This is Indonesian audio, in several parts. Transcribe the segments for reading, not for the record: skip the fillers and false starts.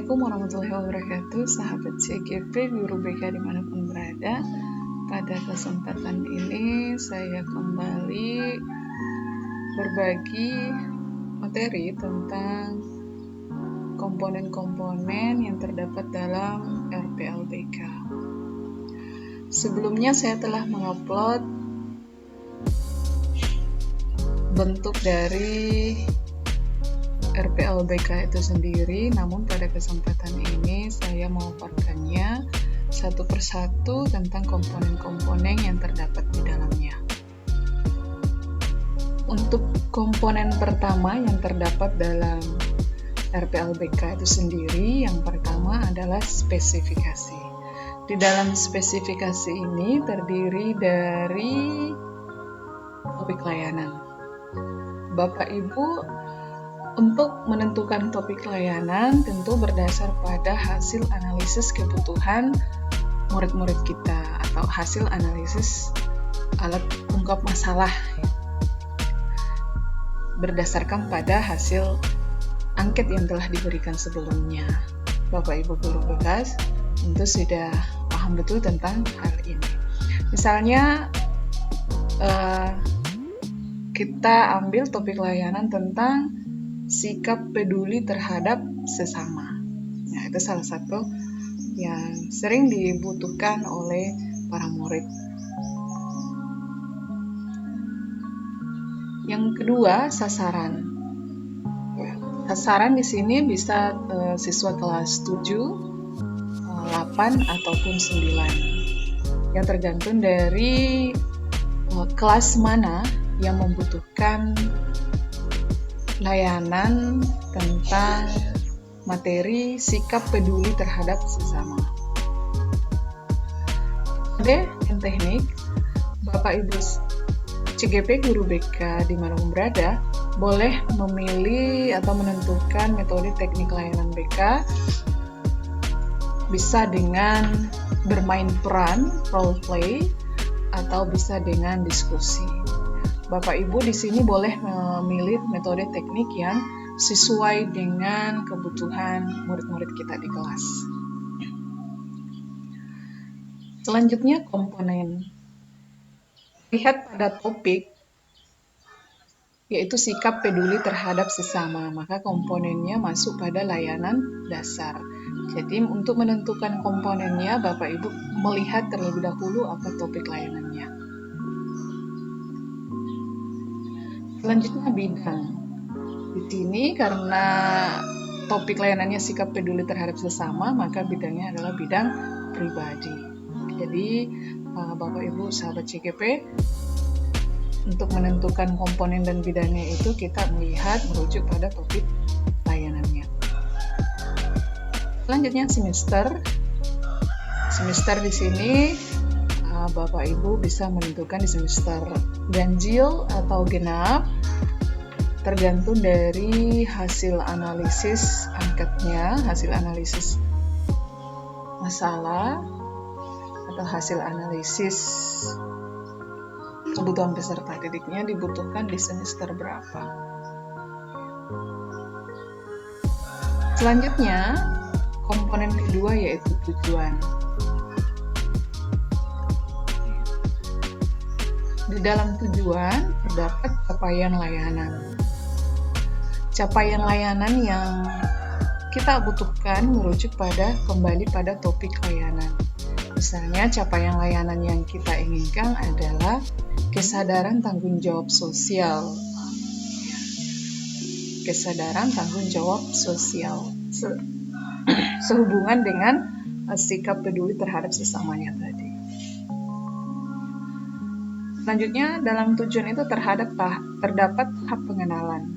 Assalamualaikum warahmatullahi wabarakatuh, sahabat CGP, guru BK dimanapun berada. Pada kesempatan ini saya kembali berbagi materi tentang komponen-komponen yang terdapat dalam RPLBK. Sebelumnya saya telah mengupload bentuk dari RPLBK itu sendiri, namun pada kesempatan ini saya memaparkannya satu persatu tentang komponen-komponen yang terdapat di dalamnya. Untuk komponen pertama yang terdapat dalam RPLBK itu sendiri, yang pertama adalah spesifikasi. Di dalam spesifikasi ini terdiri dari topik layanan. Bapak Ibu, untuk menentukan topik layanan tentu berdasar pada hasil analisis kebutuhan murid-murid kita atau hasil analisis alat ungkap masalah berdasarkan pada hasil angket yang telah diberikan sebelumnya. Bapak Ibu guru BK tentu sudah paham betul tentang hal ini. Misalnya kita ambil topik layanan tentang sikap peduli terhadap sesama. Nah, itu salah satu yang sering dibutuhkan oleh para murid. Yang kedua, sasaran. Sasaran di sini bisa siswa kelas 7, 8 ataupun 9. Yang tergantung dari kelas mana yang membutuhkan layanan tentang materi sikap peduli terhadap sesama. Oke, yang teknik, Bapak Ibu CGP guru BK dimanapun berada, boleh memilih atau menentukan metode teknik layanan BK, bisa dengan bermain peran, role play, atau bisa dengan diskusi. Bapak Ibu di sini boleh memilih metode teknik yang sesuai dengan kebutuhan murid-murid kita di kelas. Selanjutnya komponen. Lihat pada topik, yaitu sikap peduli terhadap sesama, maka komponennya masuk pada layanan dasar. Jadi untuk menentukan komponennya, Bapak Ibu melihat terlebih dahulu apa topik layanannya. Selanjutnya bidang. Di sini karena topik layanannya sikap peduli terhadap sesama, maka bidangnya adalah bidang pribadi. Jadi Bapak Ibu sahabat CGP, untuk menentukan komponen dan bidangnya itu kita melihat merujuk pada topik layanannya. Selanjutnya semester. Semester di sini Bapak Ibu bisa menentukan di semester ganjil atau genap, tergantung dari hasil analisis angkatnya, hasil analisis masalah, atau hasil analisis kebutuhan peserta didiknya dibutuhkan di semester berapa. Selanjutnya, komponen kedua yaitu tujuan. Di dalam tujuan terdapat capaian layanan. Capaian layanan yang kita butuhkan merujuk kembali pada topik layanan. Misalnya capaian layanan yang kita inginkan adalah kesadaran tanggung jawab sosial. Kesadaran tanggung jawab sosial sehubungan dengan sikap peduli terhadap sesamanya tadi. Selanjutnya, dalam tujuan itu terdapat tahap pengenalan.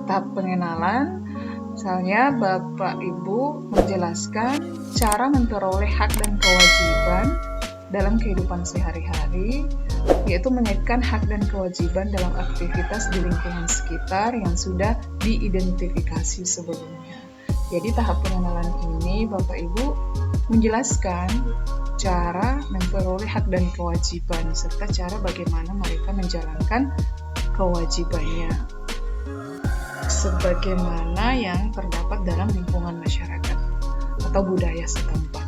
Tahap pengenalan, misalnya Bapak Ibu menjelaskan cara memperoleh hak dan kewajiban dalam kehidupan sehari-hari, yaitu mengaitkan hak dan kewajiban dalam aktivitas di lingkungan sekitar yang sudah diidentifikasi sebelumnya. Jadi tahap pengenalan ini Bapak Ibu menjelaskan cara memperoleh hak dan kewajiban, serta cara bagaimana mereka menjalankan kewajibannya sebagaimana yang terdapat dalam lingkungan masyarakat. atau budaya setempat.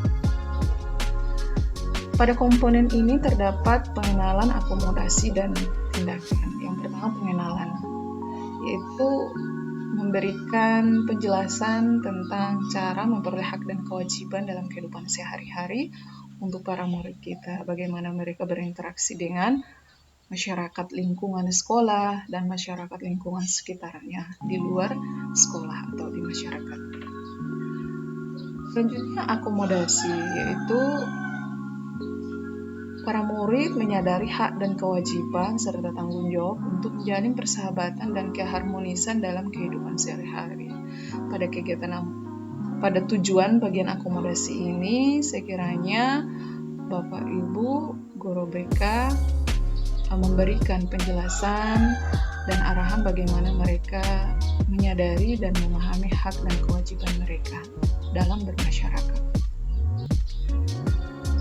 Pada komponen ini terdapat pengenalan, akomodasi, dan tindakan. Yang pertama pengenalan, yaitu memberikan penjelasan tentang cara memperoleh hak dan kewajiban dalam kehidupan sehari-hari untuk para murid kita, bagaimana mereka berinteraksi dengan masyarakat lingkungan sekolah dan masyarakat lingkungan sekitarnya di luar sekolah atau di masyarakat. Selanjutnya akomodasi, yaitu para murid menyadari hak dan kewajiban serta tanggung jawab untuk menjalin persahabatan dan keharmonisan dalam kehidupan sehari-hari. Pada tujuan bagian akomodasi ini, sekiranya Bapak Ibu guru BK memberikan penjelasan dan arahan bagaimana mereka menyadari dan memahami hak dan kewajiban mereka dalam bermasyarakat.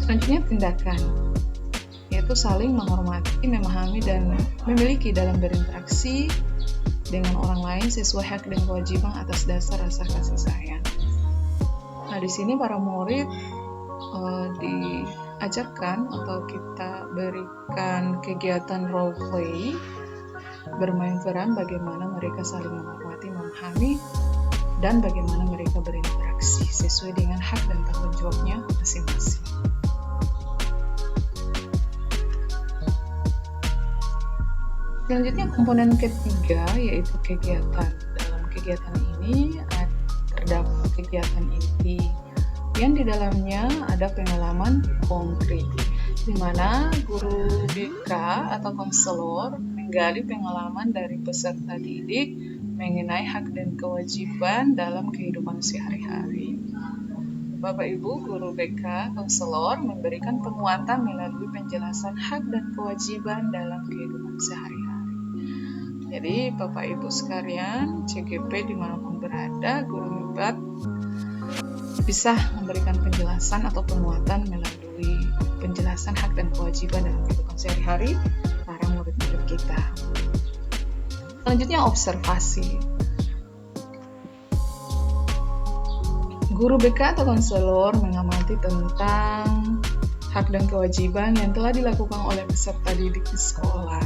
Selanjutnya tindakan, yaitu saling menghormati, memahami, dan memiliki dalam berinteraksi dengan orang lain sesuai hak dan kewajiban atas dasar rasa kasih sayang. Nah, di sini para murid diajarkan atau kita berikan kegiatan role play, bermain peran bagaimana mereka saling menghormati, memahami, dan bagaimana mereka berinteraksi sesuai dengan hak dan tanggung jawabnya masing-masing. Selanjutnya komponen ketiga, yaitu kegiatan. Dalam kegiatan ini terdapat kegiatan inti yang di dalamnya ada pengalaman konkret, di mana guru BK atau konselor menggali pengalaman dari peserta didik mengenai hak dan kewajiban dalam kehidupan sehari-hari. Bapak Ibu guru BK konselor memberikan penguatan melalui penjelasan hak dan kewajiban dalam kehidupan sehari-hari. Jadi Bapak Ibu sekalian, CGP dimanapun berada, guru hebat bisa memberikan penjelasan atau penguatan melalui penjelasan hak dan kewajiban dalam kehidupan sehari-hari para murid-murid kita. Selanjutnya observasi. Guru BK atau konselor mengamati tentang hak dan kewajiban yang telah dilakukan oleh peserta didik di sekolah.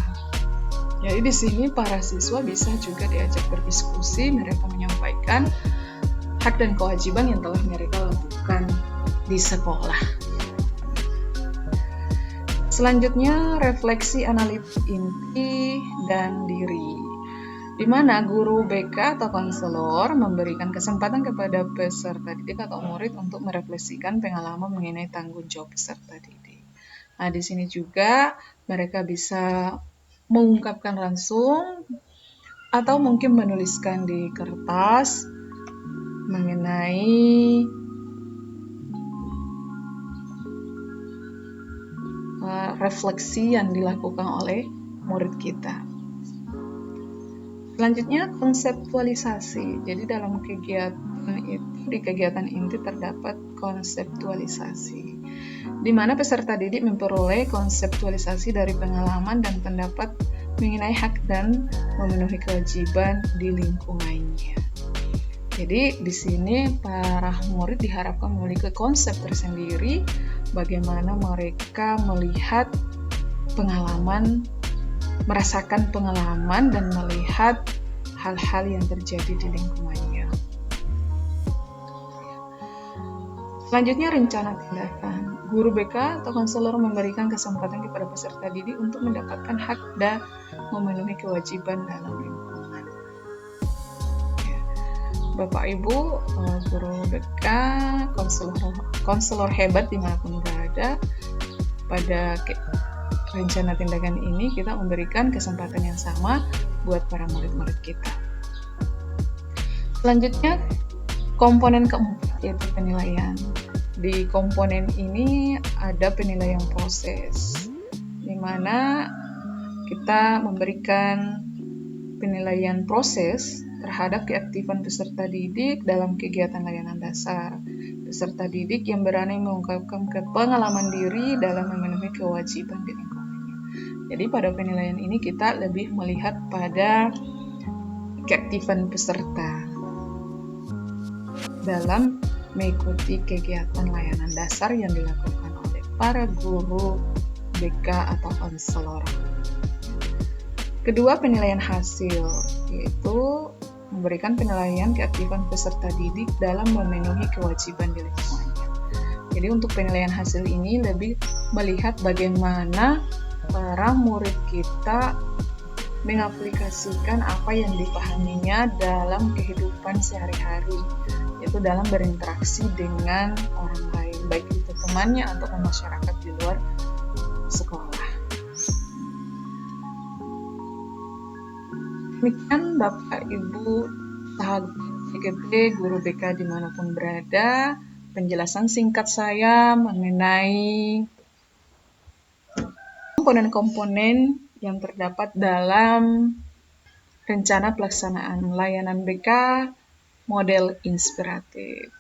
Jadi di sini para siswa bisa juga diajak berdiskusi, mereka menyampaikan hak dan kewajiban yang telah mereka lakukan di sekolah. Selanjutnya refleksi analitik inti dan diri, di mana guru BK atau konselor memberikan kesempatan kepada peserta didik atau murid untuk merefleksikan pengalaman mengenai tanggung jawab peserta didik. Nah, di sini juga mereka bisa mengungkapkan langsung atau mungkin menuliskan di kertas mengenai refleksi yang dilakukan oleh murid kita. Selanjutnya konseptualisasi. Jadi dalam kegiatan itu, di kegiatan inti terdapat konseptualisasi, di mana peserta didik memperoleh konseptualisasi dari pengalaman dan pendapat mengenai hak dan memenuhi kewajiban di lingkungannya. Jadi di sini para murid diharapkan memiliki konsep tersendiri bagaimana mereka melihat pengalaman, merasakan pengalaman dan melihat hal-hal yang terjadi di lingkungannya. Selanjutnya rencana tindakan. Guru BK atau konselor memberikan kesempatan kepada peserta didik untuk mendapatkan hak dan memenuhi kewajiban dalam lingkungan. Bapak Ibu, guru BK, konselor hebat dimanapun berada, pada rencana tindakan ini kita memberikan kesempatan yang sama buat para murid-murid kita. Selanjutnya, komponen keempat yaitu penilaian. Di komponen ini ada penilaian proses, di mana kita memberikan penilaian proses terhadap keaktifan peserta didik dalam kegiatan layanan dasar. Peserta didik yang berani mengungkapkan pengalaman diri dalam memenuhi kewajiban di lingkungannya. Jadi pada penilaian ini kita lebih melihat pada keaktifan peserta dalam mengikuti kegiatan layanan dasar yang dilakukan oleh para guru, BK, atau konselor. Kedua, penilaian hasil, yaitu memberikan penilaian keaktifan peserta didik dalam memenuhi kewajiban di lingkungannya. Jadi untuk penilaian hasil ini lebih melihat bagaimana para murid kita mengaplikasikan apa yang dipahaminya dalam kehidupan sehari-hari, yaitu dalam berinteraksi dengan orang lain, baik itu temannya atau masyarakat di luar sekolah. Demikian Bapak Ibu sahabat GGB, guru BK dimanapun berada, penjelasan singkat saya mengenai komponen-komponen yang terdapat dalam rencana pelaksanaan layanan BK model inspiratif.